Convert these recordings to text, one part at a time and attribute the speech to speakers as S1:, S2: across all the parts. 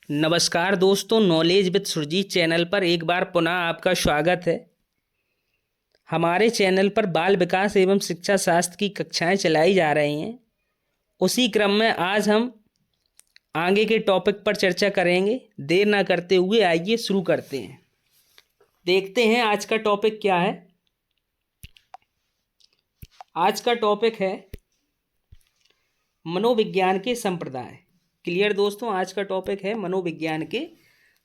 S1: नमस्कार दोस्तों, knowledge with Surjit channel पर एक बार पुनः आपका स्वागत है। हमारे चैनल पर बाल विकास एवं शिक्षा शास्त्र की कक्षाएं चलाई जा रही हैं। उसी क्रम में आज हम आगे के टॉपिक पर चर्चा करेंगे। देर ना करते हुए आइए शुरू करते हैं। देखते हैं आज का टॉपिक क्या है। आज का टॉपिक है मनोविज्ञान के संप्रदाय। क्लियर दोस्तों, आज का टॉपिक है मनोविज्ञान के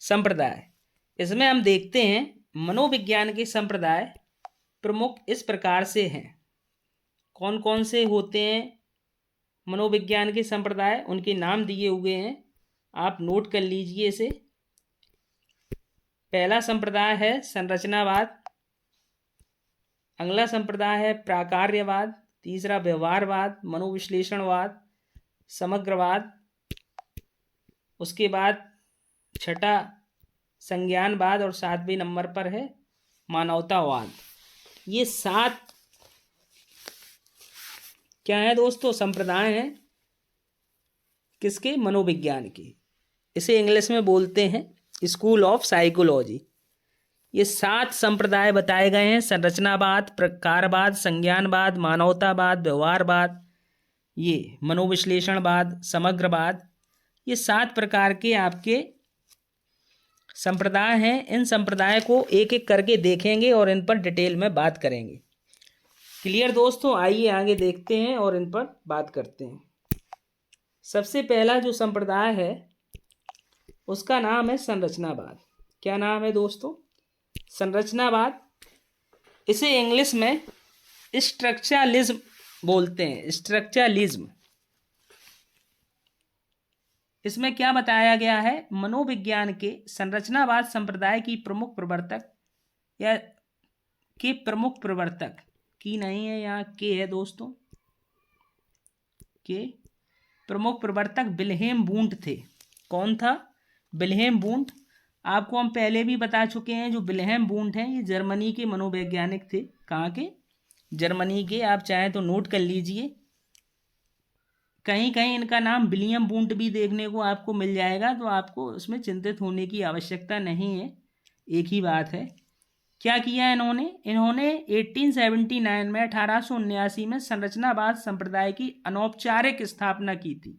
S1: संप्रदाय। इसमें हम देखते हैं मनोविज्ञान के संप्रदाय प्रमुख इस प्रकार से हैं। कौन कौन से होते हैं मनोविज्ञान के संप्रदाय, उनके नाम दिए हुए हैं, आप नोट कर लीजिए इसे। पहला संप्रदाय है संरचनावाद, अगला संप्रदाय है प्राकार्यवाद, तीसरा व्यवहारवाद, मनोविश्लेषणवाद, समग्रवाद, उसके बाद छठा संज्ञानवाद और 7वें नंबर पर है मानवतावाद। ये 7 क्या है दोस्तों? संप्रदाय हैं किसके? मनोविज्ञान के। इसे इंग्लिश में बोलते हैं स्कूल ऑफ साइकोलॉजी। ये 7 संप्रदाय बताए गए हैं: संरचनावाद, प्रकारवाद, संज्ञानवाद, मानवतावाद, व्यवहारवाद, ये मनोविश्लेषणवाद, समग्रवाद। ये 7 प्रकार के आपके संप्रदाय हैं। इन संप्रदाय को एक एक करके देखेंगे और इन पर डिटेल में बात करेंगे। क्लियर दोस्तों, आइए आगे देखते हैं और इन पर बात करते हैं। सबसे पहला जो संप्रदाय है उसका नाम है संरचनावाद। क्या नाम है दोस्तों? संरचनावाद। इसे इंग्लिश में स्ट्रक्चरलिज्म बोलते हैं, स्ट्रक्चरलिज्म। इसमें क्या बताया गया है? मनोविज्ञान के संरचनावाद संप्रदाय की प्रमुख प्रवर्तक या के प्रमुख प्रवर्तक, की नहीं है यहाँ, के है दोस्तों, के प्रमुख प्रवर्तक विल्हेम वुंट थे। कौन था? Wilhelm Wundt. आपको हम पहले भी बता चुके हैं, जो विल्हेम वुंट हैं ये जर्मनी के मनोवैज्ञानिक थे। कहाँ के? जर्मनी के। आप चाहें तो नोट कर लीजिए। कहीं कहीं इनका नाम विलियम वुंट भी देखने को आपको मिल जाएगा, तो आपको उसमें चिंतित होने की आवश्यकता नहीं है, एक ही बात है। क्या किया इन्होंने? इन्होंने 1879 में 1879 में संरचनावाद संप्रदाय की अनौपचारिक स्थापना की थी।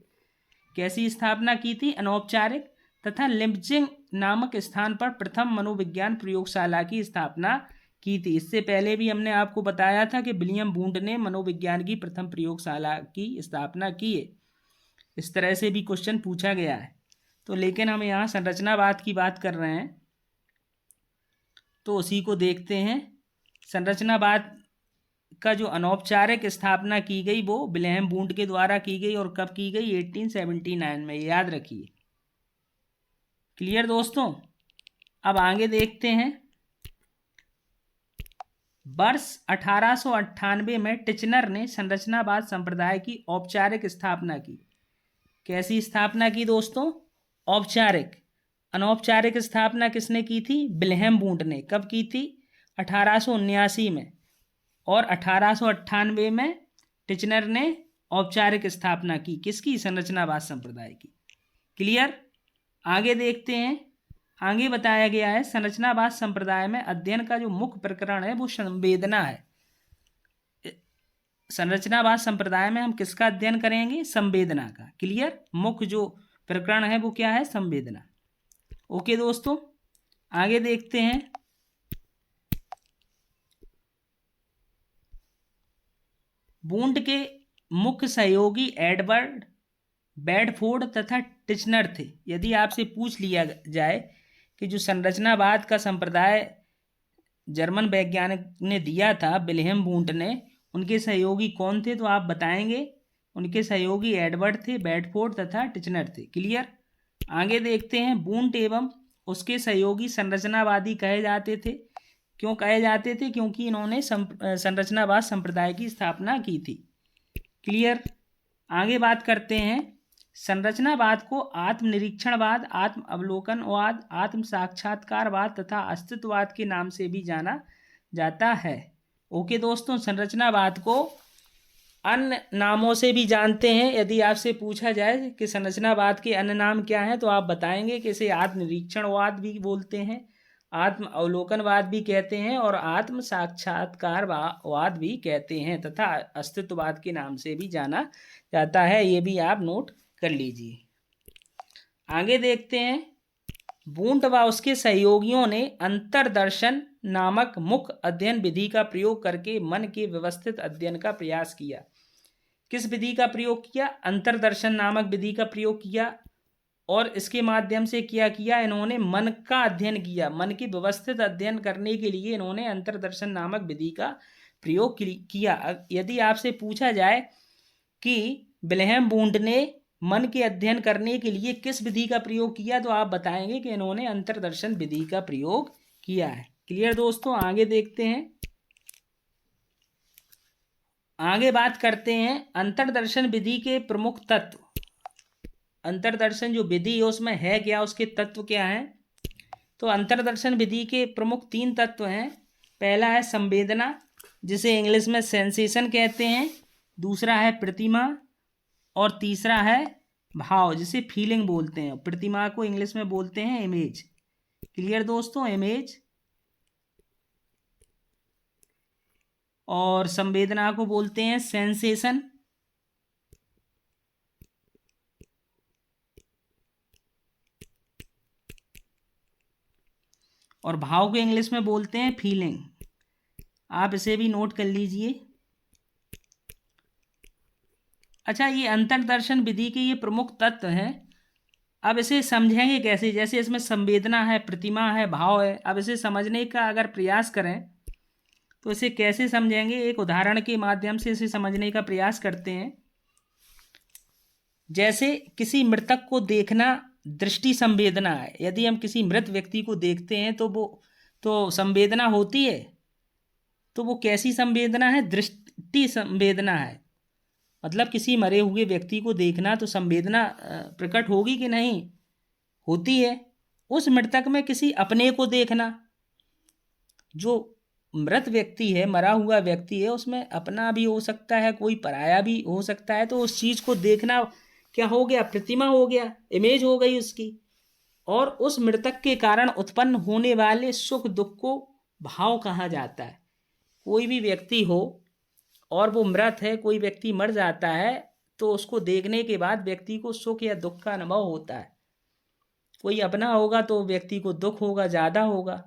S1: कैसी स्थापना की थी? अनौपचारिक। तथा लिप्जिंग नामक स्थान पर प्रथम मनोविज्ञान प्रयोगशाला की स्थापना की थी। इससे पहले भी हमने आपको बताया था कि विलियम वुंट ने मनोविज्ञान की प्रथम प्रयोगशाला की स्थापना की है। इस तरह से भी क्वेश्चन पूछा गया है। तो लेकिन हम यहाँ संरचनावाद की बात कर रहे हैं, तो उसी को देखते हैं। संरचनावाद का जो अनौपचारिक स्थापना की गई वो विल्हेम वुंट के द्वारा की गई। और कब की गई? 1879 में, याद रखिए। क्लियर दोस्तों? अब आगे देखते हैं। वर्ष 1898 में टिचनर ने संरचनावाद संप्रदाय की औपचारिक स्थापना की। कैसी स्थापना की दोस्तों? औपचारिक। अनौपचारिक स्थापना किसने की थी? विल्हेम वुंट ने। कब की थी? 1879 में। और 1898 में टिचनर ने औपचारिक स्थापना की। किसकी? संरचनावाद संप्रदाय की। क्लियर? आगे देखते हैं। आगे बताया गया है संरचनावाद संप्रदाय में अध्ययन का जो मुख्य प्रकरण है वो संवेदना है। संरचनावाद संप्रदाय में हम किसका अध्ययन करेंगे? संवेदना का। क्लियर? मुख्य जो प्रकरण है वो क्या है? संवेदना। ओके दोस्तों, आगे देखते हैं। वुंट के मुख्य सहयोगी एडवर्ड बेडफोर्ड तथा टिचनर थे। यदि आपसे पूछ लिया जाए कि जो संरचनावाद का संप्रदाय जर्मन वैज्ञानिक ने दिया था विल्हेम वुंट ने, उनके सहयोगी कौन थे? तो आप बताएंगे उनके सहयोगी एडवर्ड थे, बेडफोर्ड तथा टिचनर थे। क्लियर? आगे देखते हैं। वुंट एवं उसके सहयोगी संरचनावादी कहे जाते थे। क्यों कहे जाते थे? क्योंकि इन्होंने संरचनावाद संप्रदाय की स्थापना की थी। क्लियर? आगे बात करते हैं। संरचनावाद को आत्मनिरीक्षणवाद, आत्म अवलोकनवाद, आत्म साक्षात्कारवाद तथा अस्तित्ववाद के नाम से भी जाना जाता है। ओके दोस्तों, संरचनावाद को अन्य नामों से भी जानते हैं। यदि आपसे पूछा जाए कि संरचनावाद के अन्य नाम क्या हैं तो आप बताएंगे कि इसे आत्मनिरीक्षणवाद भी बोलते हैं, आत्म अवलोकनवाद भी कहते हैं और आत्म साक्षात्कारवाद भी कहते हैं तथा अस्तित्ववाद के नाम से भी जाना जाता है। ये भी आप नोट कर लीजिए। आगे देखते हैं। वुंट व उसके सहयोगियों ने अंतर्दर्शन नामक मुख्य अध्ययन विधि का प्रयोग करके मन के व्यवस्थित अध्ययन का प्रयास किया। किस विधि का प्रयोग किया? अंतर्दर्शन नामक विधि का प्रयोग किया। और इसके माध्यम से क्या किया? इन्होंने मन का अध्ययन किया। मन के व्यवस्थित अध्ययन करने के लिए इन्होंने अंतर्दर्शन नामक विधि का प्रयोग किया। यदि आपसे पूछा जाए कि विल्हेम वुंट ने मन के अध्ययन करने के लिए किस विधि का प्रयोग किया तो आप बताएंगे कि इन्होंने अंतर्दर्शन विधि का प्रयोग किया है। क्लियर दोस्तों? आगे देखते हैं। आगे बात करते हैं अंतर्दर्शन विधि के प्रमुख तत्व। अंतर्दर्शन जो विधि है उसमें है क्या, उसके तत्व क्या हैं? तो अंतर्दर्शन विधि के प्रमुख 3 तत्व हैं। पहला है संवेदना, जिसे इंग्लिश में सेंसेशन कहते हैं। दूसरा है प्रतिमा और तीसरा है भाव, जिसे फीलिंग बोलते हैं। प्रतिमा को इंग्लिश में बोलते हैं इमेज। क्लियर दोस्तों? इमेज। और संवेदना को बोलते हैं सेंसेशन। और भाव को इंग्लिश में बोलते हैं फीलिंग। आप इसे भी नोट कर लीजिए। अच्छा, ये अंतर्दर्शन विधि के ये प्रमुख तत्व हैं। अब इसे समझेंगे कैसे? जैसे इसमें संवेदना है, प्रतिमा है, भाव है। अब इसे समझने का अगर प्रयास करें तो इसे कैसे समझेंगे? एक उदाहरण के माध्यम से इसे समझने का प्रयास करते हैं। जैसे किसी मृतक को देखना दृष्टि संवेदना है। यदि हम किसी मृत व्यक्ति को देखते हैं तो वो तो संवेदना होती है। तो वो कैसी संवेदना है? दृष्टि संवेदना है। मतलब किसी मरे हुए व्यक्ति को देखना तो संवेदना प्रकट होगी कि नहीं? होती है। उस मृतक में किसी अपने को देखना, जो मृत व्यक्ति है, मरा हुआ व्यक्ति है, उसमें अपना भी हो सकता है, कोई पराया भी हो सकता है। तो उस चीज को देखना क्या हो गया? प्रतिमा हो गया, इमेज हो गई उसकी। और उस मृतक के कारण उत्पन्न होने वाले सुख दुख को भाव कहा जाता है। कोई भी व्यक्ति हो और वो मृत है, कोई व्यक्ति मर जाता है, तो उसको देखने के बाद व्यक्ति को सुख या दुख का अनुभव होता है। कोई अपना होगा तो व्यक्ति को दुख होगा, ज़्यादा होगा,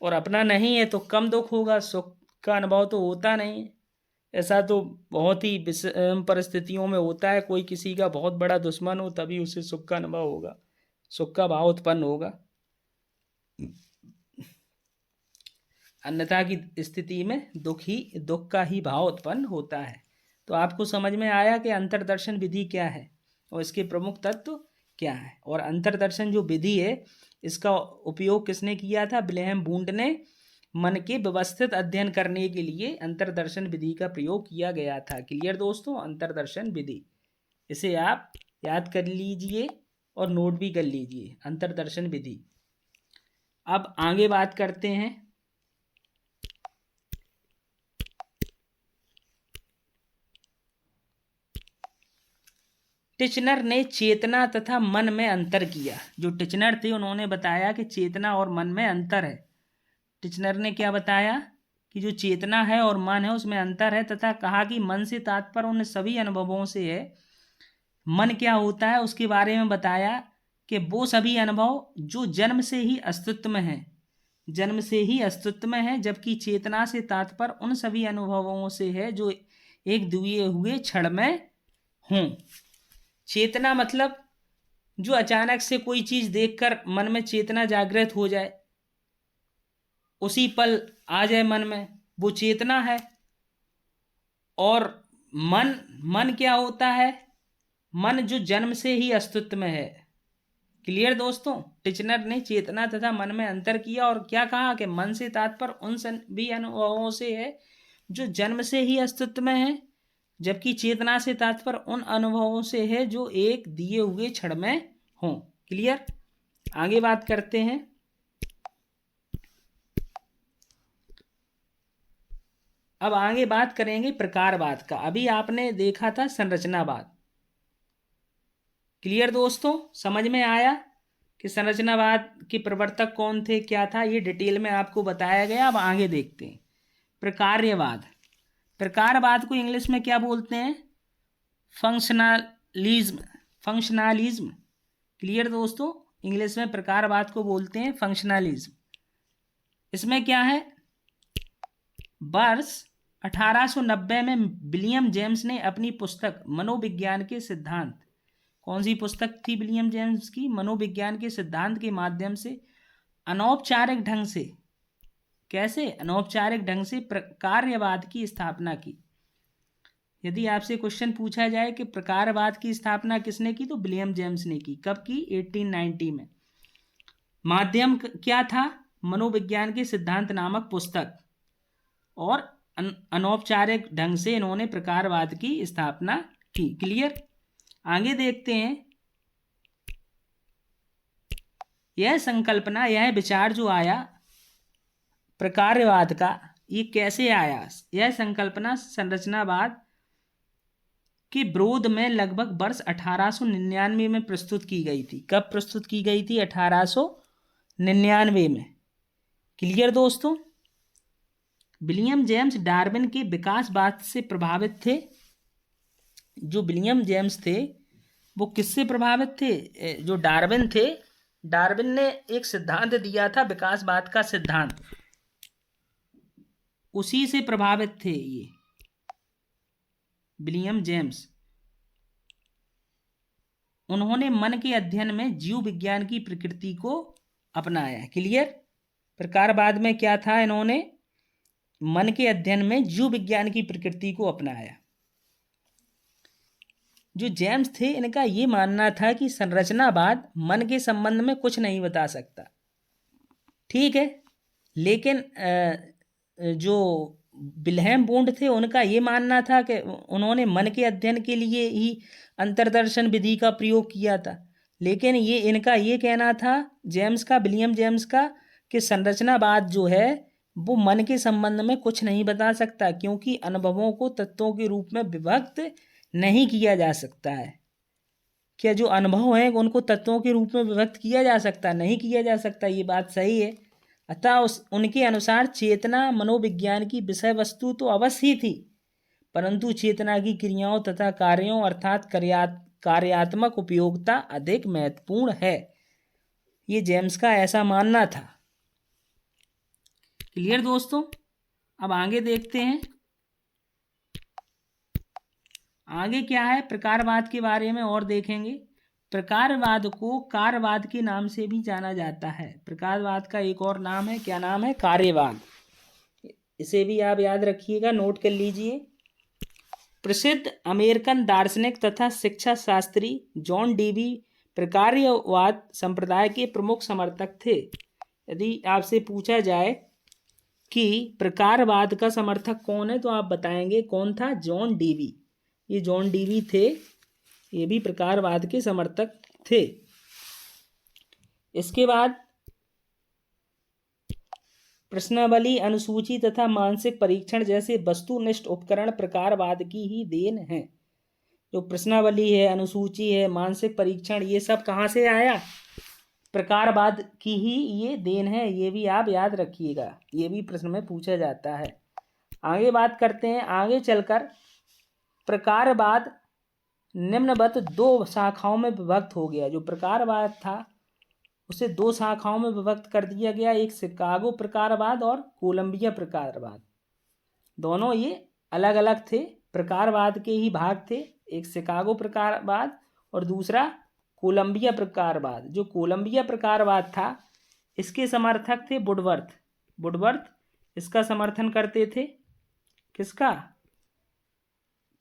S1: और अपना नहीं है तो कम दुख होगा, सुख का अनुभव तो होता नहीं है। ऐसा तो बहुत ही परिस्थितियों में होता है। कोई किसी का बहुत बड़ा दुश्मन हो तभी उसे सुख का अनुभव होगा, सुख का भाव उत्पन्न होगा, अन्यथा की स्थिति में दुख का ही भाव उत्पन्न होता है। तो आपको समझ में आया कि अंतर्दर्शन विधि क्या है और इसके प्रमुख तत्व क्या है। और अंतर्दर्शन जो विधि है इसका उपयोग किसने किया था? विल्हेम वुंट ने मन के व्यवस्थित अध्ययन करने के लिए अंतर्दर्शन विधि का प्रयोग किया गया था। क्लियर दोस्तों? अंतर्दर्शन विधि, इसे आप याद कर लीजिए और नोट भी कर लीजिए, अंतर्दर्शन विधि। अब आगे बात करते हैं। टिचनर ने चेतना तथा मन में अंतर किया। जो टिचनर थे उन्होंने बताया कि चेतना और मन में अंतर है। टिचनर ने क्या बताया कि जो चेतना है और मन है उसमें अंतर है, तथा कहा कि मन से तात्पर्य उन सभी अनुभवों से है। मन क्या होता है उसके बारे में बताया कि वो सभी अनुभव जो जन्म से ही अस्तित्व में है, जन्म से ही अस्तित्व में है, जबकि चेतना से तात्पर्य उन सभी अनुभवों से है जो एक दिए हुए क्षण में हों। चेतना मतलब जो अचानक से कोई चीज देखकर मन में चेतना जागृत हो जाए, उसी पल आ जाए मन में, वो चेतना है। और मन क्या होता है? मन जो जन्म से ही अस्तित्व में है। क्लियर दोस्तों? टिचनर ने चेतना तथा मन में अंतर किया और क्या कहा कि मन से तात्पर्य उन भी अनुभवों से है जो जन्म से ही अस्तित्व में है, जबकि चेतना से तात्पर्य उन अनुभवों से है जो एक दिए हुए क्षण में हों। क्लियर? आगे बात करते हैं। अब आगे बात करेंगे प्रकारवाद का। अभी आपने देखा था संरचनावाद। क्लियर दोस्तों, समझ में आया कि संरचनावाद के प्रवर्तक कौन थे, क्या था, ये डिटेल में आपको बताया गया। अब आगे देखते हैं प्रकार्यवाद। प्रकारवाद को इंग्लिश में क्या बोलते हैं? फंक्शनलिज्म। फंक्शनलिज्म। क्लियर दोस्तों, इंग्लिश में प्रकारवाद को बोलते हैं फंक्शनलिज्म। इसमें क्या है, वर्ष 1890 में विलियम जेम्स ने अपनी पुस्तक मनोविज्ञान के सिद्धांत, कौन सी पुस्तक थी विलियम जेम्स की? मनोविज्ञान के सिद्धांत के माध्यम से अनौपचारिक ढंग से, कैसे? अनौपचारिक ढंग से प्रकारवाद की स्थापना की। यदि आपसे क्वेश्चन पूछा जाए कि प्रकारवाद की स्थापना किसने की, तो विलियम जेम्स ने की। कब की? 1890 में। माध्यम क्या था? मनोविज्ञान के सिद्धांत नामक पुस्तक। और अनौपचारिक ढंग से इन्होंने प्रकारवाद की स्थापना की। क्लियर? आगे देखते हैं। यह संकल्पना, यह विचार जो आया प्रकारवाद का, ये कैसे आया? यह संकल्पना संरचनावाद के विरोध में लगभग वर्ष 1899 में प्रस्तुत की गई थी। कब प्रस्तुत की गई थी? 1899 में। क्लियर दोस्तों? विलियम जेम्स डार्विन के विकासवाद से प्रभावित थे। जो विलियम जेम्स थे वो किससे प्रभावित थे? जो डार्विन थे, डार्विन ने एक सिद्धांत दिया था विकासवाद का सिद्धांत, उसी से प्रभावित थे ये विलियम जेम्स। उन्होंने मन के अध्ययन में जीव विज्ञान की प्रकृति को अपनाया। क्लियर? प्रकारवाद में क्या था? इन्होंने मन के अध्ययन में जीव विज्ञान की प्रकृति को अपनाया। जो जेम्स थे, इनका ये मानना था कि संरचनावाद मन के संबंध में कुछ नहीं बता सकता। ठीक है, लेकिन जो विल्हेम वुंड थे, उनका ये मानना था कि उन्होंने मन के अध्ययन के लिए ही अंतर्दर्शन विधि का प्रयोग किया था। लेकिन ये इनका ये कहना था जेम्स का, विलियम जेम्स का, कि संरचनावाद जो है वो मन के संबंध में कुछ नहीं बता सकता, क्योंकि अनुभवों को तत्वों के रूप में विभक्त नहीं किया जा सकता है। क्या जो अनुभव हैं उनको तत्वों के रूप में विभक्त किया जा सकता? नहीं किया जा सकता। ये बात सही है। अतः उनके अनुसार चेतना मनोविज्ञान की विषय वस्तु तो अवश्य ही थी, परंतु चेतना की क्रियाओं तथा कार्यों अर्थात कार्यात्मक उपयोगिता अधिक महत्वपूर्ण है। ये जेम्स का ऐसा मानना था। क्लियर दोस्तों? अब आगे देखते हैं। आगे क्या है, प्रकारवाद के बारे में और देखेंगे। प्रकारवाद को कार्यवाद के नाम से भी जाना जाता है। प्रकारवाद का एक और नाम है, क्या नाम है? कार्यवाद। इसे भी आप याद रखिएगा, नोट कर लीजिए। प्रसिद्ध अमेरिकन दार्शनिक तथा शिक्षा शास्त्री जॉन डीवी प्रकारवाद संप्रदाय के प्रमुख समर्थक थे। यदि आपसे पूछा जाए कि प्रकारवाद का समर्थक कौन है, तो आप बताएंगे कौन था? John Dewey. ये जॉन डीवी थे, ये भी प्रकारवाद के समर्थक थे। इसके बाद प्रश्नावली, अनुसूची तथा मानसिक परीक्षण जैसे वस्तुनिष्ठ उपकरण प्रकारवाद की ही देन है। जो प्रश्नावली है, अनुसूची है, मानसिक परीक्षण, ये सब कहाँ से आया? प्रकारवाद की ही ये देन है। ये भी आप याद रखिएगा, ये भी प्रश्न में पूछा जाता है। आगे बात करते हैं। आगे चलकर प्रकारवाद निम्नवत दो शाखाओं में विभक्त हो गया। जो प्रकारवाद था उसे दो शाखाओं में विभक्त कर दिया गया, एक शिकागो प्रकारवाद और कोलंबिया प्रकारवाद। दोनों ये अलग अलग थे, प्रकारवाद के ही भाग थे। एक शिकागो प्रकारवाद और दूसरा कोलंबिया प्रकारवाद। जो कोलंबिया प्रकारवाद था, इसके समर्थक थे वुडवर्थ। वुडवर्थ इसका समर्थन करते थे। किसका?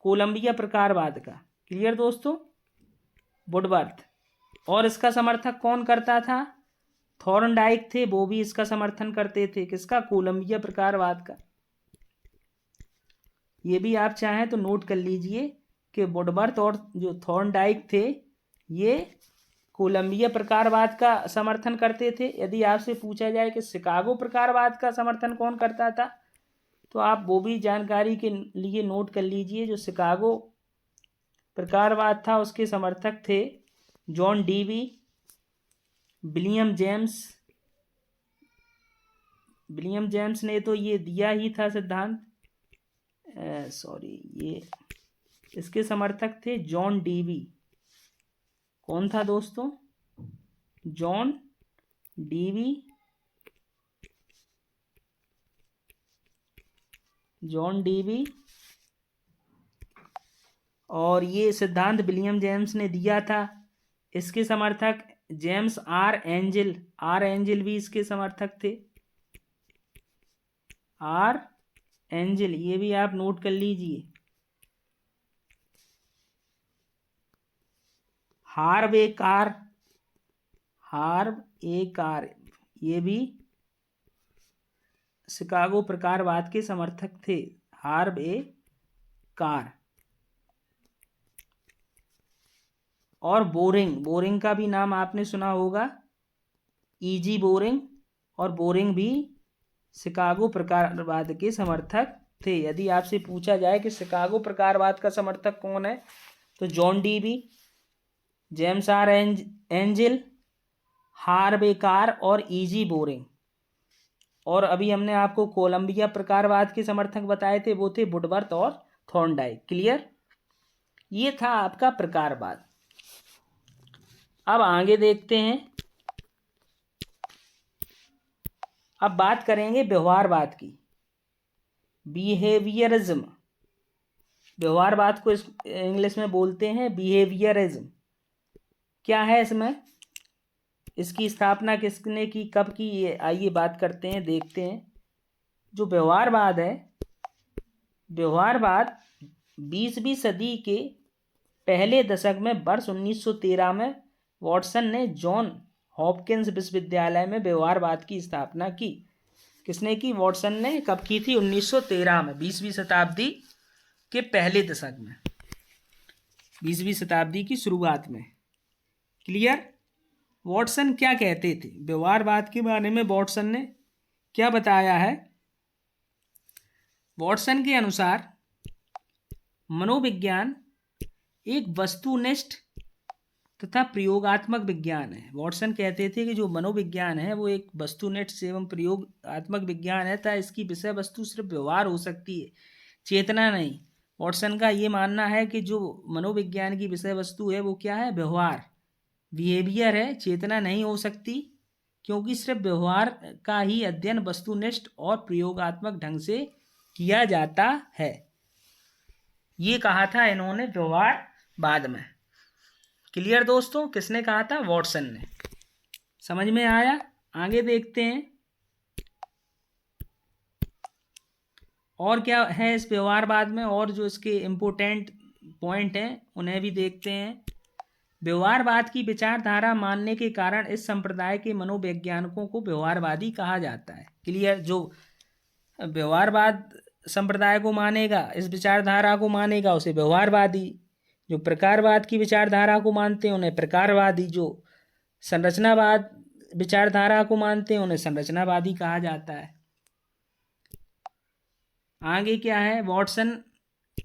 S1: कोलंबिया प्रकारवाद का। क्लियर दोस्तों? वुडवर्थ। और इसका समर्थक कौन करता था? थॉर्नडाइक थे, वो भी इसका समर्थन करते थे। किसका? कोलंबिया प्रकारवाद का। ये भी आप चाहें तो नोट कर लीजिए कि वुडवर्थ और जो थॉर्नडाइक थे, ये कोलंबिया प्रकारवाद का समर्थन करते थे। यदि आपसे पूछा जाए कि शिकागो प्रकारवाद का समर्थन कौन करता था, तो आप वो भी जानकारी के लिए नोट कर लीजिए। जो शिकागो प्रकारवाद था उसके समर्थक थे जॉन डीवी, विलियम जेम्स ने तो ये दिया ही था सिद्धांत, ये इसके समर्थक थे जॉन डीवी। कौन था दोस्तों? जॉन डीवी, और ये सिद्धांत विलियम जेम्स ने दिया था। इसके समर्थक जेम्स आर एंजिल भी इसके समर्थक थे। आर एंजिल, ये भी आप नोट कर लीजिए। हार्व ए कार, ये भी शिकागो प्रकारवाद के समर्थक थे। हार्व ए कार। और बोरिंग का भी नाम आपने सुना होगा, ईजी बोरिंग। और बोरिंग भी शिकागो प्रकारवाद के समर्थक थे। यदि आपसे पूछा जाए कि शिकागो प्रकारवाद का समर्थक कौन है, तो John Dewey, James R Angell, Harvey A Carr और ईजी बोरिंग। और अभी हमने आपको कोलंबिया प्रकारवाद के समर्थक बताए थे, वो थे वुडवर्थ और थॉर्नडाइक। क्लियर? ये था आपका प्रकारवाद। अब आगे देखते हैं। अब बात करेंगे व्यवहारवाद की, बिहेवियरिज्म। व्यवहारवाद को इंग्लिश में बोलते हैं बिहेवियरिज्म। क्या है इसमें? इसकी स्थापना किसने की, कब की, ये आइए बात करते हैं, देखते हैं। जो व्यवहारवाद है, व्यवहारवाद 20वीं सदी के पहले दशक में वर्ष 1913 में वॉटसन ने जॉन हॉपकिंस विश्वविद्यालय में व्यवहारवाद की स्थापना की। किसने की? वॉटसन ने। कब की थी? 1913 में, 20वीं शताब्दी के पहले दशक में, 20वीं शताब्दी की शुरुआत में। क्लियर? वॉटसन क्या कहते थे व्यवहारवाद के बारे में? वॉटसन ने क्या बताया है? वॉटसन के अनुसार मनोविज्ञान एक वस्तुनिष्ठ तथा प्रयोगात्मक विज्ञान है। वॉटसन कहते थे कि जो मनोविज्ञान है वो एक वस्तुनिष्ठ एवं प्रयोगात्मक विज्ञान है, तथा इसकी विषय वस्तु सिर्फ व्यवहार हो सकती है, चेतना नहीं। वॉटसन का ये मानना है कि जो मनोविज्ञान की विषय वस्तु है वो क्या है? व्यवहार, बिहेवियर है, चेतना नहीं हो सकती, क्योंकि सिर्फ व्यवहार का ही अध्ययन वस्तुनिष्ठ और प्रयोगात्मक ढंग से किया जाता है। ये कहा था इन्होंने व्यवहारवाद में। क्लियर दोस्तों? किसने कहा था? वॉटसन ने। समझ में आया? आगे देखते हैं और क्या है इस व्यवहारवाद में, और जो इसके इम्पोर्टेंट पॉइंट हैं उन्हें भी देखते हैं। व्यवहारवाद की विचारधारा मानने के कारण इस संप्रदाय के मनोवैज्ञानिकों को व्यवहारवादी कहा जाता है। क्लियर? जो व्यवहारवाद संप्रदाय को मानेगा, इस विचारधारा को मानेगा, उसे व्यवहारवादी। जो प्रकारवाद की विचारधारा को मानते हैं उन्हें प्रकारवादी। जो संरचनावाद विचारधारा को मानते हैं उन्हें संरचनावादी कहा जाता है। आगे क्या है? वॉटसन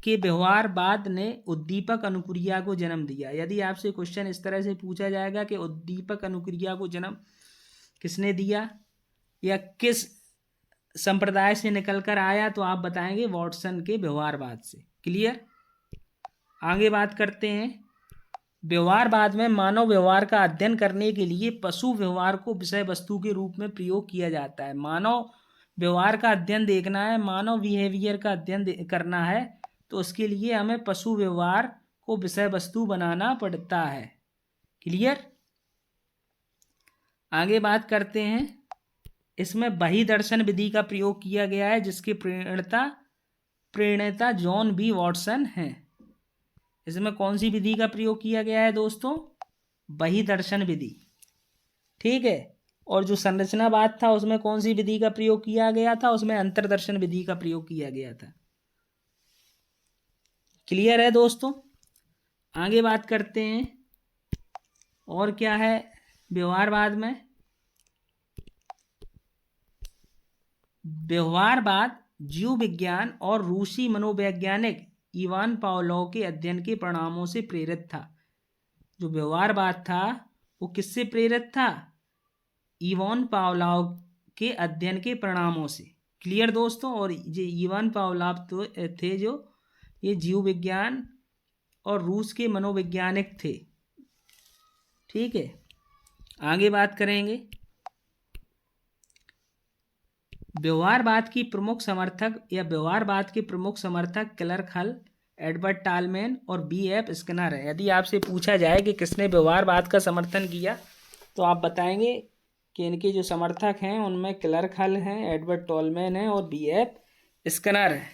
S1: के व्यवहारवाद ने उद्दीपक अनुक्रिया को जन्म दिया। यदि आपसे क्वेश्चन इस तरह से पूछा जाएगा कि उद्दीपक अनुक्रिया को जन्म किसने दिया या किस संप्रदाय से निकलकर आया, तो आप बताएंगे वॉटसन के व्यवहारवाद से। क्लियर? आगे बात करते हैं। व्यवहारवाद में मानव व्यवहार का अध्ययन करने के लिए पशु व्यवहार को विषय वस्तु के रूप में प्रयोग किया जाता है। मानव व्यवहार का अध्ययन देखना है, मानव बिहेवियर का अध्ययन करना है, तो उसके लिए हमें पशु व्यवहार को विषय वस्तु बनाना पड़ता है। क्लियर? आगे बात करते हैं। इसमें बहिर्दर्शन विधि का प्रयोग किया गया है, जिसके प्रणेता जॉन बी वॉटसन हैं। इसमें कौन सी विधि का प्रयोग किया गया है दोस्तों? बहिर्दर्शन विधि। ठीक है। और जो संरचनावाद था उसमें कौन सी विधि का प्रयोग किया गया था? उसमें अंतर्दर्शन विधि का प्रयोग किया गया था। क्लियर है दोस्तों? आगे बात करते हैं और क्या है व्यवहारवाद में। व्यवहारवाद जीव विज्ञान और रूसी मनोवैज्ञानिक इवान पावलोव के अध्ययन के परिणामों से प्रेरित था। जो व्यवहारवाद था वो किससे प्रेरित था? इवान पावलोव के अध्ययन के परिणामों से। क्लियर दोस्तों? और ये इवान पावलोव तो थे जो ये जीव विज्ञान और रूस के मनोवैज्ञानिक थे। ठीक है, आगे बात करेंगे। व्यवहारवाद की प्रमुख समर्थक या व्यवहारवाद के प्रमुख समर्थक क्लर्क हल, एडवर्ड टालमैन और B.F. स्किनर है। यदि आपसे पूछा जाए कि किसने व्यवहारवाद का समर्थन किया तो आप बताएंगे कि इनके जो समर्थक हैं उनमें क्लर्क हल हैं, एडवर्ड टॉलमैन है और B.F. स्किनर है।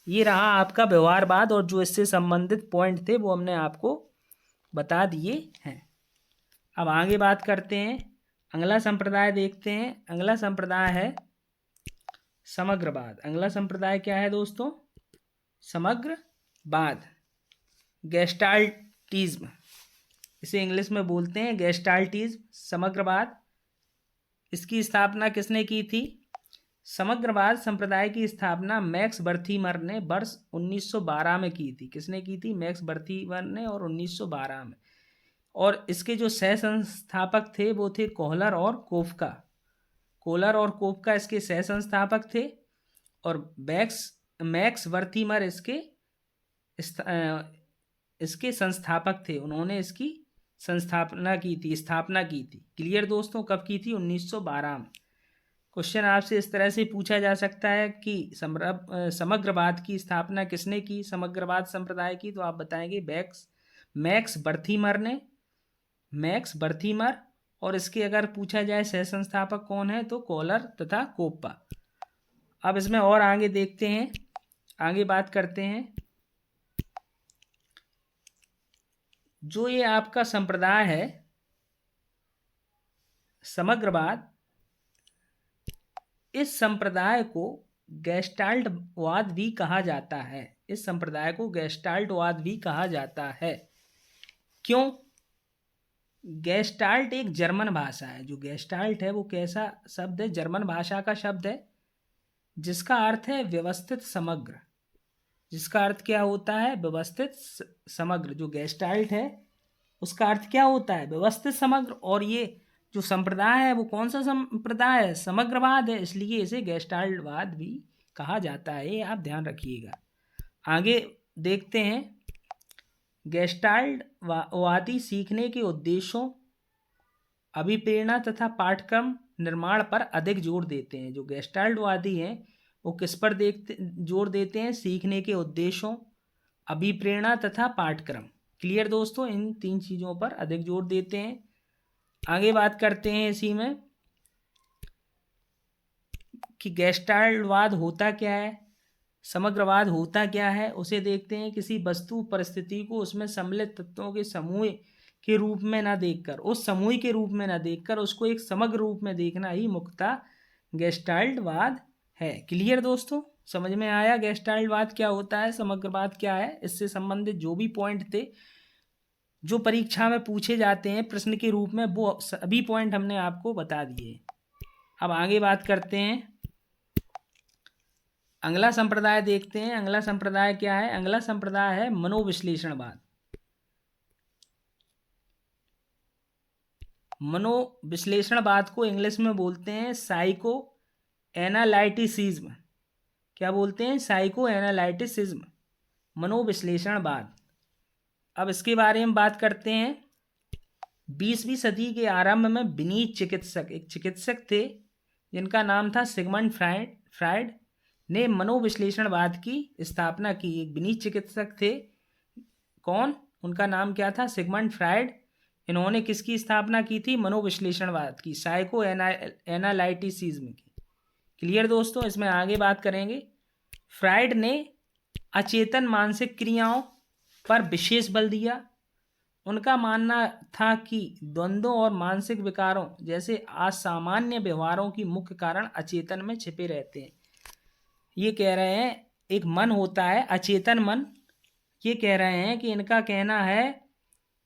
S1: ये रहा आपका व्यवहारवाद और जो इससे संबंधित पॉइंट थे वो हमने आपको बता दिए हैं। अब आगे बात करते हैं, अगला संप्रदाय देखते हैं। अगला संप्रदाय है समग्रवाद। अगला संप्रदाय क्या है दोस्तों? समग्रवाद, गेस्टाल्टिज्म, इसे इंग्लिश में बोलते हैं गेस्टाल्टिज्म, समग्रवाद। इसकी स्थापना किसने की थी? समग्रवाद संप्रदाय की स्थापना मैक्स बर्थिमर ने वर्ष 1912 में की थी। किसने की थी? मैक्स बर्थिमर ने, और 1912 में। और इसके जो सह संस्थापक थे वो थे कोहलर और कोफका। कोहलर और कोफका इसके सह संस्थापक थे और मैक्स बर्थिमर इसके संस्थापक थे। उन्होंने इसकी स्थापना की थी। क्लियर दोस्तों? कब की थी? 1912 में। क्वेश्चन आपसे इस तरह से पूछा जा सकता है कि समग्रवाद की स्थापना किसने की, समग्रवाद संप्रदाय की? तो आप बताएंगे मैक्स बर्थिमर ने, मैक्स बर्थिमर। और इसके अगर पूछा जाए सह संस्थापक कौन है तो कोहलर तथा कोप्पा। अब इसमें और आगे देखते हैं, आगे बात करते हैं। जो ये आपका संप्रदाय है समग्रवाद, इस संप्रदाय को गेस्टाल्टवाद भी कहा जाता है। इस संप्रदाय को गेस्टाल्टवाद भी कहा जाता है। क्यों? गेस्टाल्ट एक जर्मन भाषा है। जो गेस्टाल्ट है वो कैसा शब्द है? जर्मन भाषा का शब्द है जिसका अर्थ है व्यवस्थित समग्र। जिसका अर्थ क्या होता है? व्यवस्थित समग्र। जो गेस्टाल्ट है उसका अर्थ क्या होता है? व्यवस्थित समग्र। और ये जो संप्रदाय है वो कौन सा संप्रदाय है? समग्रवाद है, इसलिए इसे गेस्टाल्टवाद भी कहा जाता है। ये आप ध्यान रखिएगा। आगे देखते हैं, गेस्टाल्टवादी सीखने के उद्देश्यों, अभिप्रेरणा तथा पाठ्यक्रम निर्माण पर अधिक जोर देते हैं। जो गेस्टाल्टवादी हैं वो किस पर जोर देते हैं? सीखने के उद्देश्यों, अभिप्रेरणा तथा पाठ्यक्रम। क्लियर दोस्तों? इन तीन चीज़ों पर अधिक जोर देते हैं। आगे बात करते हैं इसी में कि गेस्टाल्टवाद होता क्या है, समग्रवाद होता क्या है, उसे देखते हैं। किसी वस्तु परिस्थिति को उसमें सम्मिलित तत्वों के समूह के रूप में ना देखकर, उस समूह के रूप में ना देखकर उसको एक समग्र रूप में देखना ही मुख्यतः गेस्टाल्टवाद है। क्लियर दोस्तों? समझ में आया गेस्टाल्टवाद क्या होता है, समग्रवाद क्या है? इससे संबंधित जो भी पॉइंट थे जो परीक्षा में पूछे जाते हैं प्रश्न के रूप में, वो सभी पॉइंट हमने आपको बता दिए। अब आगे बात करते हैं, अगला संप्रदाय देखते हैं। अगला संप्रदाय क्या है? अगला संप्रदाय है मनोविश्लेषणवाद। मनोविश्लेषणवाद को इंग्लिश में बोलते हैं साइको एनालिटिसिज्म। क्या बोलते हैं? साइको एनालिटिसिज्म, मनोविश्लेषणवाद। अब इसके बारे में बात करते हैं। 20वीं सदी के आरंभ में विनीत चिकित्सक, एक चिकित्सक थे जिनका नाम था सिगमंड फ्रायड ने मनोविश्लेषणवाद की स्थापना की। एक विनीत चिकित्सक थे, कौन? उनका नाम क्या था? Sigmund Freud. इन्होंने किसकी स्थापना की थी? मनोविश्लेषणवाद की, साइको एनालिटिसिज्म की। क्लियर दोस्तों? इसमें आगे बात करेंगे। फ्रायड ने अचेतन मानसिक क्रियाओं पर विशेष बल दिया। उनका मानना था कि द्वंद्वों और मानसिक विकारों जैसे असामान्य व्यवहारों की मुख्य कारण अचेतन में छिपे रहते हैं। ये कह रहे हैं एक मन होता है अचेतन मन। ये कह रहे हैं कि इनका कहना है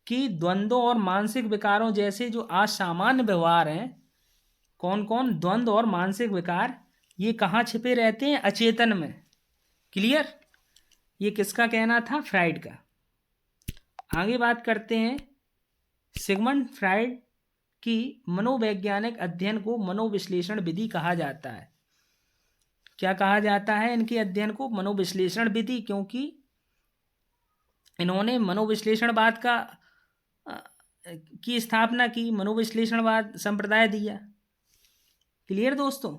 S1: कि द्वंद्वों और मानसिक विकारों जैसे जो असामान्य व्यवहार हैं, कौन कौन? द्वंद्व और मानसिक विकार, ये कहाँ छिपे रहते हैं? अचेतन में। क्लियर? ये किसका कहना था? फ्राइड का। आगे बात करते हैं, सिगमंड फ्राइड की मनोवैज्ञानिक अध्ययन को मनोविश्लेषण विधि कहा जाता है। क्या कहा जाता है इनके अध्ययन को? मनोविश्लेषण विधि, क्योंकि इन्होंने मनोविश्लेषणवाद की स्थापना की, मनोविश्लेषणवाद संप्रदाय दिया। क्लियर दोस्तों?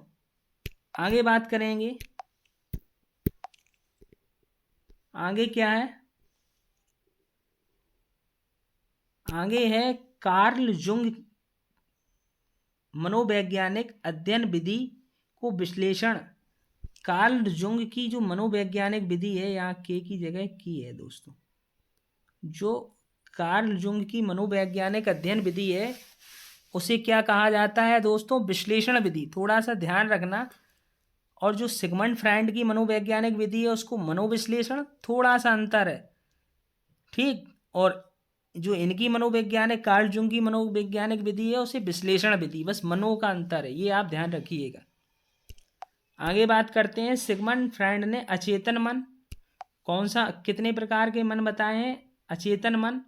S1: आगे बात करेंगे, आगे क्या है? आगे है कार्ल जुंग मनोवैज्ञानिक अध्ययन विधि को विश्लेषण। कार्ल जुंग की जो मनोवैज्ञानिक विधि है, यहाँ के की जगह की है दोस्तों, जो कार्ल जुंग की मनोवैज्ञानिक अध्ययन विधि है उसे क्या कहा जाता है दोस्तों? विश्लेषण विधि। थोड़ा सा ध्यान रखना। और जो सिगमंड फ्राइड की मनोवैज्ञानिक विधि है उसको मनोविश्लेषण, थोड़ा सा अंतर है, ठीक। और जो इनकी मनोवैज्ञानिक कार्ल जुंग की मनोवैज्ञानिक विधि है उसे विश्लेषण विधि, बस मनो का अंतर है, ये आप ध्यान रखिएगा। आगे बात करते हैं, सिगमंड फ्राइड ने अचेतन मन, कौन सा, कितने प्रकार के मन बताए हैं? अचेतन मन।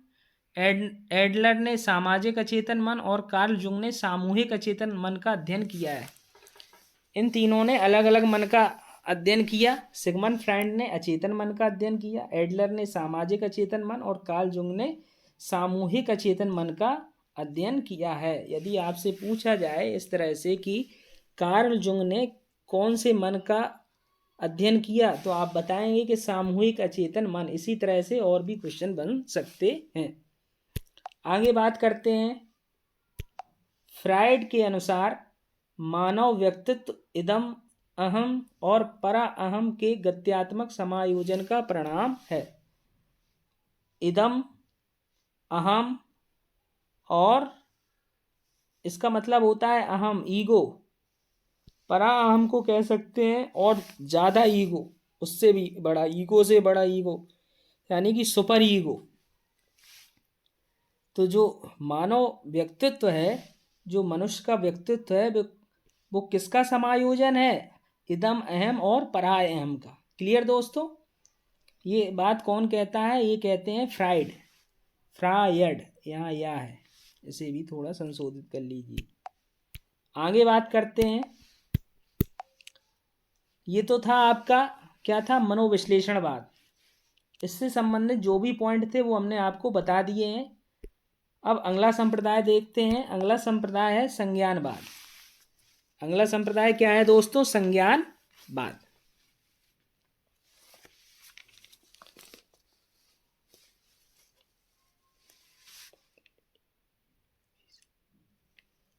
S1: एडलर ने सामाजिक अचेतन मन और कार्ल जुंग ने सामूहिक अचेतन मन का अध्ययन किया है। इन तीनों ने अलग अलग मन का अध्ययन किया। सिगमंड फ्राइड ने अचेतन मन का अध्ययन किया, एडलर ने सामाजिक अचेतन मन और कार्ल जुंग ने सामूहिक अचेतन मन का अध्ययन किया है। यदि आपसे पूछा जाए इस तरह से कि कार्ल जुंग ने कौन से मन का अध्ययन किया, तो आप बताएंगे कि सामूहिक अचेतन मन। इसी तरह से और भी क्वेश्चन बन सकते हैं। आगे बात करते हैं, फ्राइड के अनुसार मानव व्यक्तित्व इदम अहम और परा अहम के गत्यात्मक समायोजन का परिणाम है। इदम अहम, और इसका मतलब होता है अहम, ईगो। परा अहम को कह सकते हैं और ज़्यादा ईगो, उससे भी बड़ा, ईगो से बड़ा ईगो, यानी कि सुपर ईगो। तो जो मानव व्यक्तित्व है, जो मनुष्य का व्यक्तित्व है, वो किसका समायोजन है? इदम अहम और पराय अहम का। क्लियर दोस्तों? ये बात कौन कहता है? ये कहते हैं फ्राइड। फ्रायड, यहाँ या है, इसे भी थोड़ा संशोधित कर लीजिए। आगे बात करते हैं, ये तो था आपका, क्या था? मनोविश्लेषणवाद। इससे संबंधित जो भी पॉइंट थे वो हमने आपको बता दिए हैं। अब अगला संप्रदाय देखते हैं। अगला संप्रदाय है संज्ञानवाद। अगला संप्रदाय क्या है दोस्तों? संज्ञानवाद।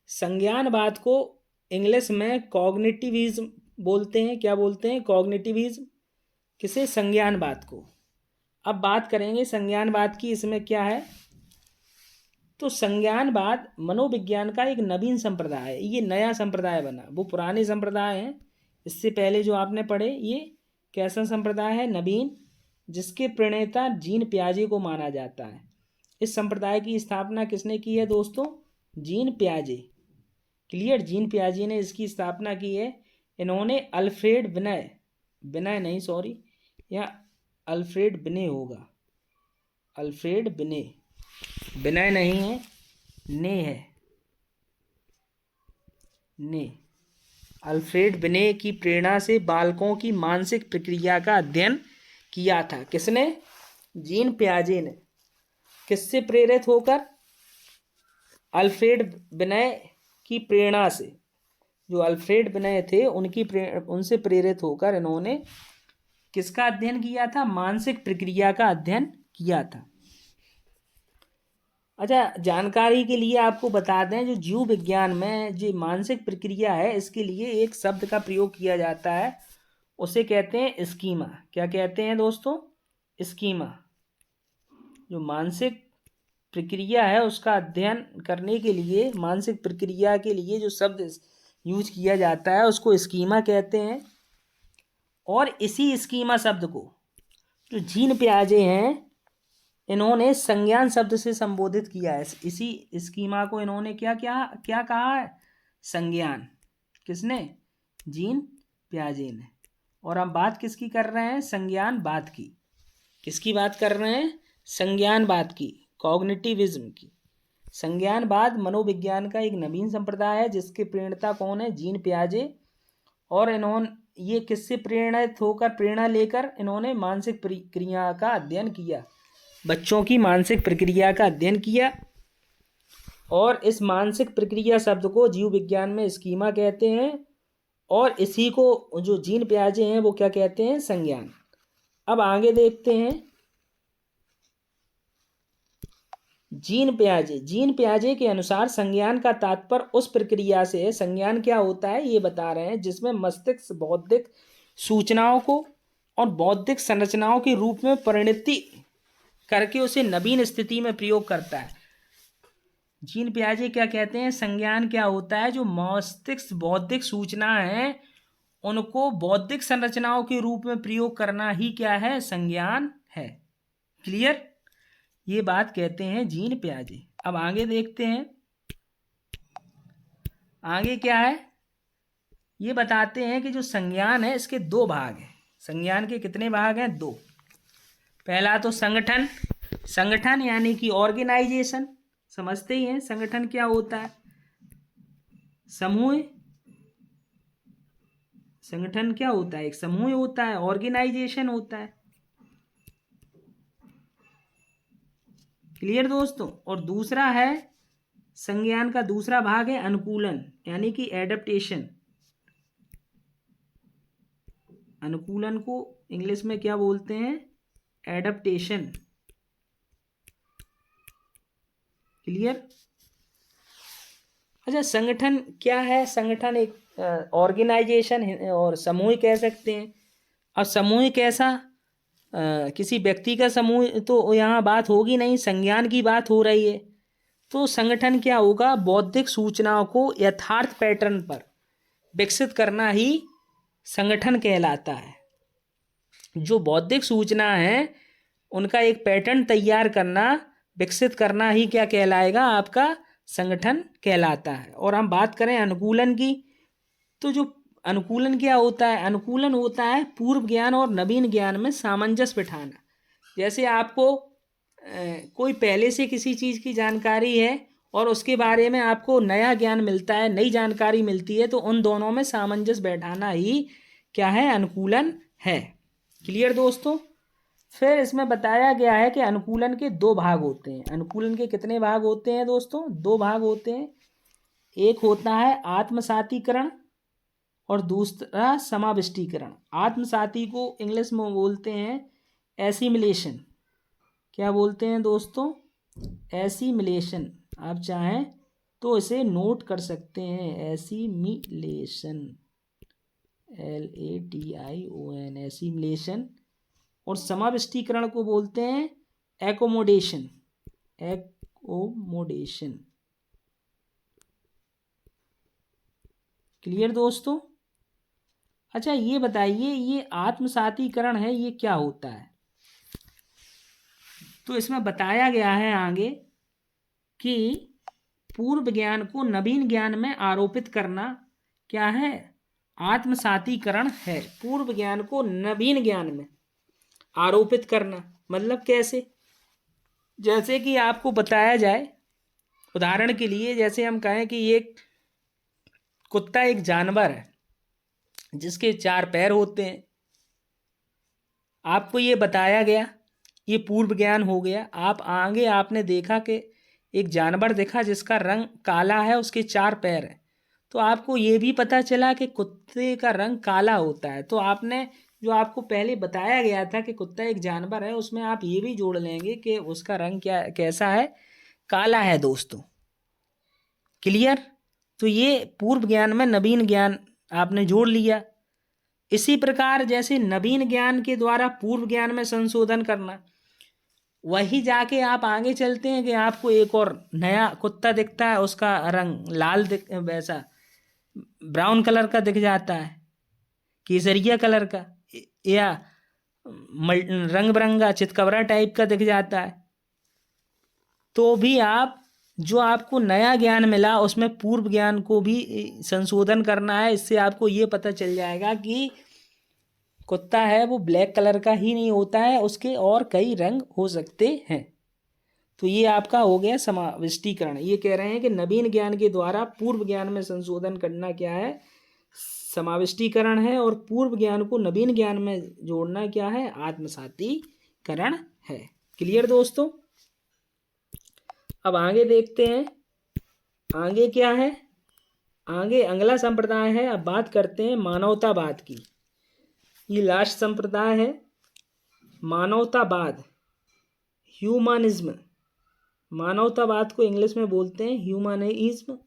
S1: संज्ञानवाद को इंग्लिश में कॉग्निटिविज्म बोलते हैं। क्या बोलते हैं? कॉग्निटिविज्म। किसे? संज्ञानवाद को। अब बात करेंगे संज्ञानवाद की। इसमें क्या है? तो संज्ञानवाद मनोविज्ञान का एक नवीन संप्रदाय है। ये नया संप्रदाय बना, वो पुराने संप्रदाय हैं इससे पहले जो आपने पढ़े। ये कैसा संप्रदाय है? नवीन, जिसके प्रणेता जीन पियाजे को माना जाता है। इस संप्रदाय की स्थापना किसने की है दोस्तों? जीन पियाजे। क्लियर? जीन पियाजे ने इसकी स्थापना की है। इन्होंने अल्फ्रेड बिने, बिने नहीं, सॉरी, या अल्फ्रेड बिने होगा, अल्फ्रेड बिने, बिने नहीं है, ने है, ने। अल्फ्रेड बिने की प्रेरणा से बालकों की मानसिक प्रक्रिया का अध्ययन किया था। किसने? जीन पियाजे ने। किससे प्रेरित होकर? अल्फ्रेड बिने की प्रेरणा से। जो अल्फ्रेड बिने थे उनसे प्रेरित होकर इन्होंने किसका अध्ययन किया था? मानसिक प्रक्रिया का अध्ययन किया था। अच्छा, जानकारी के लिए आपको बता दें, जो जीव विज्ञान में जो मानसिक प्रक्रिया है, इसके लिए एक शब्द का प्रयोग किया जाता है, उसे कहते हैं स्कीमा। क्या कहते हैं दोस्तों? स्कीमा। जो मानसिक प्रक्रिया है उसका अध्ययन करने के लिए, मानसिक प्रक्रिया के लिए जो शब्द यूज किया जाता है उसको स्कीमा कहते हैं। और इसी स्कीमा शब्द को जो जीन पियाजे हैं इन्होंने संज्ञान शब्द से संबोधित किया है। इसी स्कीमा को इन्होंने क्या क्या क्या कहा है? संज्ञान। किसने? जीन पियाजे ने। और हम बात किसकी कर रहे हैं? संज्ञानवाद की। किसकी बात कर रहे हैं? संज्ञानवाद की, कॉग्निटिविज्म की। संज्ञानवाद मनोविज्ञान का एक नवीन संप्रदाय है जिसके प्रणेता कौन है? जीन पियाजे। और इन्होंने ये किससे प्रेरणा लेकर इन्होंने मानसिक प्रक्रिया का अध्ययन किया, बच्चों की मानसिक प्रक्रिया का अध्ययन किया। और इस मानसिक प्रक्रिया शब्द को जीव विज्ञान में स्कीमा कहते हैं, और इसी को जो जीन पियाजे हैं वो क्या कहते हैं? संज्ञान। अब आगे देखते हैं जीन पियाजे के अनुसार संज्ञान का तात्पर्य उस प्रक्रिया से है। संज्ञान क्या होता है ये बता रहे हैं, जिसमें मस्तिष्क बौद्धिक सूचनाओं को और बौद्धिक संरचनाओं के रूप में परिणति करके उसे नवीन स्थिति में प्रयोग करता है। जीन पियाजे क्या कहते हैं? संज्ञान क्या होता है? जो मस्तिष्क बौद्धिक सूचना है उनको बौद्धिक संरचनाओं के रूप में प्रयोग करना ही क्या है? संज्ञान है। क्लियर? ये बात कहते हैं जीन पियाजे। अब आगे देखते हैं, आगे क्या है ये बताते हैं कि जो संज्ञान है इसके दो भाग हैं। संज्ञान के कितने भाग हैं? दो। पहला तो संगठन यानी कि ऑर्गेनाइजेशन, समझते ही हैं संगठन क्या होता है? समूह। संगठन क्या होता है? एक समूह होता है। ऑर्गेनाइजेशन होता है। क्लियर दोस्तों? और दूसरा है संज्ञान का दूसरा भाग है अनुकूलन यानी कि एडेप्टेशन। अनुकूलन को इंग्लिश में क्या बोलते हैं? एडेप्टेशन। क्लियर? अच्छा, संगठन क्या है? संगठन एक ऑर्गेनाइजेशन और समूह कह सकते हैं। अब समूह कैसा? किसी व्यक्ति का समूह तो यहाँ बात होगी नहीं, संज्ञान की बात हो रही है। तो संगठन क्या होगा? बौद्धिक सूचनाओं को यथार्थ पैटर्न पर विकसित करना ही संगठन कहलाता है। जो बौद्धिक सूचना है उनका एक पैटर्न तैयार करना, विकसित करना ही क्या कहलाएगा? आपका संगठन कहलाता है। और हम बात करें अनुकूलन की, तो जो अनुकूलन क्या होता है? अनुकूलन होता है पूर्व ज्ञान और नवीन ज्ञान में सामंजस्य बिठाना। जैसे आपको कोई पहले से किसी चीज़ की जानकारी है और उसके बारे में आपको नया ज्ञान मिलता है, नई जानकारी मिलती है, तो उन दोनों में सामंजस्य बैठाना ही क्या है? अनुकूलन है। क्लियर दोस्तों? फिर इसमें बताया गया है कि अनुकूलन के दो भाग होते हैं। अनुकूलन के कितने भाग होते हैं दोस्तों? दो भाग होते हैं। एक होता है आत्मसातीकरण और दूसरा समाविष्टीकरण। आत्मसाती को इंग्लिश में बोलते हैं एसिमिलेशन। क्या बोलते हैं दोस्तों? एसिमिलेशन। आप चाहें तो इसे नोट कर सकते हैं, एसिमिलेशन, LATION, एसिमिलेशन। और समाविष्टीकरण को बोलते हैं एकोमोडेशन। एकोमोडेशन। क्लियर दोस्तों? अच्छा, ये बताइए ये आत्मसातीकरण है ये क्या होता है? तो इसमें बताया गया है आगे कि पूर्व ज्ञान को नवीन ज्ञान में आरोपित करना क्या है? आत्मसातीकरण है। पूर्व ज्ञान को नवीन ज्ञान में आरोपित करना मतलब कैसे? जैसे कि आपको बताया जाए, उदाहरण के लिए जैसे हम कहें कि ये कुत्ता एक जानवर है जिसके 4 पैर होते हैं। आपको ये बताया गया, ये पूर्व ज्ञान हो गया। आप आगे आपने देखा कि एक जानवर देखा जिसका रंग काला है, उसके 4 पैर हैं, तो आपको ये भी पता चला कि कुत्ते का रंग काला होता है। तो आपने जो आपको पहले बताया गया था कि कुत्ता एक जानवर है, उसमें आप ये भी जोड़ लेंगे कि उसका रंग कैसा है? काला है दोस्तों। क्लियर? तो ये पूर्व ज्ञान में नवीन ज्ञान आपने जोड़ लिया। इसी प्रकार जैसे नवीन ज्ञान के द्वारा पूर्व ज्ञान में संशोधन करना, वही जाके आप आगे चलते हैं कि आपको एक और नया कुत्ता दिखता है, उसका रंग लाल वैसा ब्राउन कलर का दिख जाता है, केसरिया कलर का, या रंग बिरंगा चितकबरा टाइप का दिख जाता है, तो भी आप जो आपको नया ज्ञान मिला उसमें पूर्व ज्ञान को भी संशोधन करना है। इससे आपको ये पता चल जाएगा कि कुत्ता है वो ब्लैक कलर का ही नहीं होता है, उसके और कई रंग हो सकते हैं। तो ये आपका हो गया समाविष्टीकरण। ये कह रहे हैं कि नवीन ज्ञान के द्वारा पूर्व ज्ञान में संशोधन करना क्या है, समाविष्टीकरण है, और पूर्व ज्ञान को नवीन ज्ञान में जोड़ना क्या है, आत्मसातीकरण है। क्लियर दोस्तों। अब आगे देखते हैं, आगे क्या है, आगे अगला संप्रदाय है। अब बात करते हैं मानवतावाद की। ये लास्ट संप्रदाय है मानवतावाद, ह्यूमनिज्म। मानवतावाद को इंग्लिश में बोलते हैं ह्यूमनिज्म।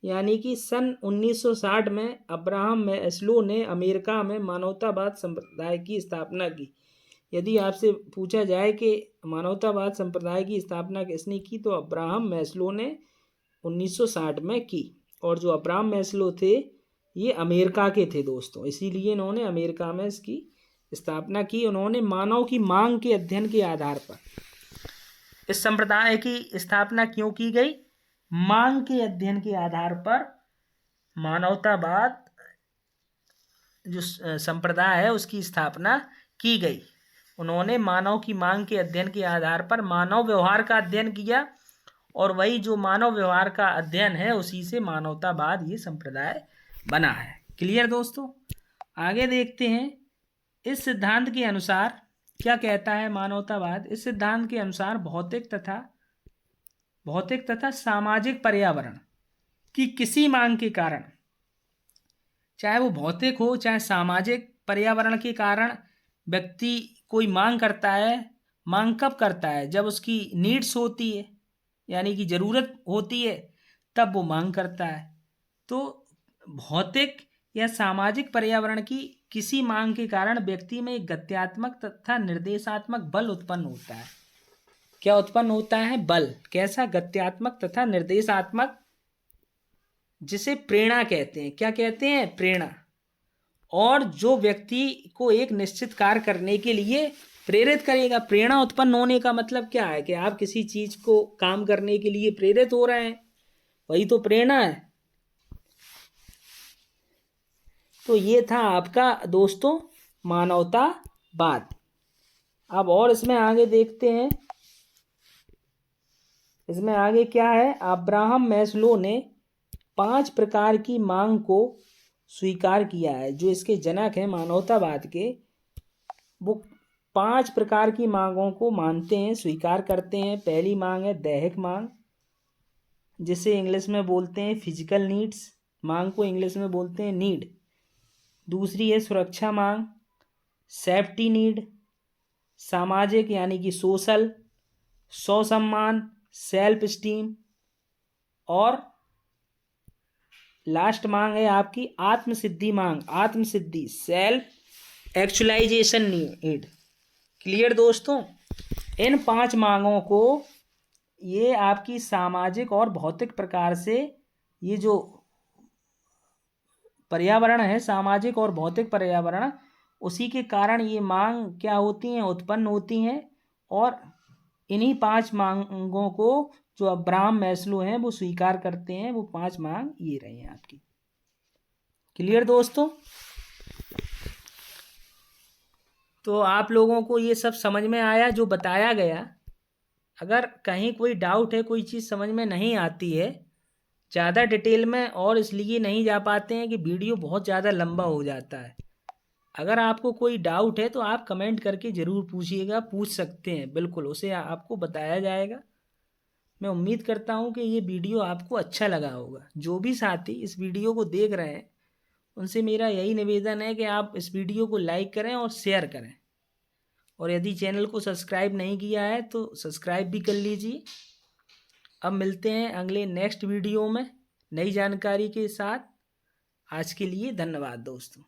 S1: यानी कि सन 1960 में अब्राहम मैस्लो ने अमेरिका में मानवतावाद संप्रदाय की स्थापना की। यदि आपसे पूछा जाए कि मानवतावाद संप्रदाय की स्थापना किसने की, तो अब्राहम मैस्लो ने 1960 में की। और जो अब्राहम मैस्लो थे ये अमेरिका के थे दोस्तों, इसीलिए इन्होंने अमेरिका में इसकी स्थापना की। उन्होंने मानव की मांग के अध्ययन के आधार पर इस संप्रदाय की स्थापना क्यों की गई, मांग के अध्ययन के आधार पर मानवतावाद जो संप्रदाय है उसकी स्थापना की गई। उन्होंने मानव की मांग के अध्ययन के आधार पर मानव व्यवहार का अध्ययन किया, और वही जो मानव व्यवहार का अध्ययन है उसी से मानवतावाद ये संप्रदाय बना है। क्लियर दोस्तों। आगे देखते हैं, इस सिद्धांत के अनुसार क्या कहता है मानवतावाद। इस सिद्धांत के अनुसार भौतिक तथा सामाजिक पर्यावरण की किसी मांग के कारण, चाहे वो भौतिक हो चाहे सामाजिक पर्यावरण के कारण, व्यक्ति कोई मांग करता है। मांग कब करता है, जब उसकी नीड्स होती है, यानी कि ज़रूरत होती है, तब वो मांग करता है। तो भौतिक या सामाजिक पर्यावरण की किसी मांग के कारण व्यक्ति में एक गत्यात्मक तथा निर्देशात्मक बल उत्पन्न होता है। क्या उत्पन्न होता है, बल। कैसा, गत्यात्मक तथा निर्देशात्मक, जिसे प्रेरणा कहते हैं। क्या कहते हैं, प्रेरणा। और जो व्यक्ति को एक निश्चित कार्य करने के लिए प्रेरित करेगा। प्रेरणा उत्पन्न होने का मतलब क्या है, कि आप किसी चीज को काम करने के लिए प्रेरित हो रहे हैं, वही तो प्रेरणा है। तो ये था आपका दोस्तों मानवतावाद। अब और इसमें आगे देखते हैं, इसमें आगे क्या है। अब्राहम मैस्लो ने 5 प्रकार की मांग को स्वीकार किया है। जो इसके जनक हैं मानवतावाद के, वो 5 प्रकार की मांगों को मानते हैं, स्वीकार करते हैं। पहली मांग है दैहिक मांग, जिसे इंग्लिश में बोलते हैं फिजिकल नीड्स। मांग को इंग्लिश में बोलते हैं नीड। दूसरी है सुरक्षा मांग, सेफ्टी नीड। सामाजिक यानी कि सोशल, स्वसम्मान, सेल्फ स्टीम। और लास्ट मांग है आपकी आत्मसिद्धि मांग, आत्मसिद्धि, सेल्फ एक्चुअलाइजेशन नीड। क्लियर दोस्तों। इन 5 मांगों को ये आपकी सामाजिक और भौतिक प्रकार से, ये जो पर्यावरण है, सामाजिक और भौतिक पर्यावरण, उसी के कारण ये मांग क्या होती हैं, उत्पन्न होती हैं। और इन्हीं 5 मांगों को जो अब्राहम मैस्लो हैं वो स्वीकार करते हैं। वो 5 मांग ये रही हैं आपकी। क्लियर दोस्तों। तो आप लोगों को ये सब समझ में आया जो बताया गया। अगर कहीं कोई डाउट है, कोई चीज़ समझ में नहीं आती है ज़्यादा डिटेल में, और इसलिए नहीं जा पाते हैं कि वीडियो बहुत ज़्यादा लंबा हो जाता है। अगर आपको कोई डाउट है तो आप कमेंट करके ज़रूर पूछिएगा, पूछ सकते हैं बिल्कुल, उसे आपको बताया जाएगा। मैं उम्मीद करता हूँ कि ये वीडियो आपको अच्छा लगा होगा। जो भी साथी इस वीडियो को देख रहे हैं उनसे मेरा यही निवेदन है कि आप इस वीडियो को लाइक करें और शेयर करें। और यदि चैनल को सब्सक्राइब नहीं किया है तो सब्सक्राइब भी कर लीजिए। अब मिलते हैं अगले नेक्स्ट वीडियो में नई जानकारी के साथ। आज के लिए धन्यवाद दोस्तों।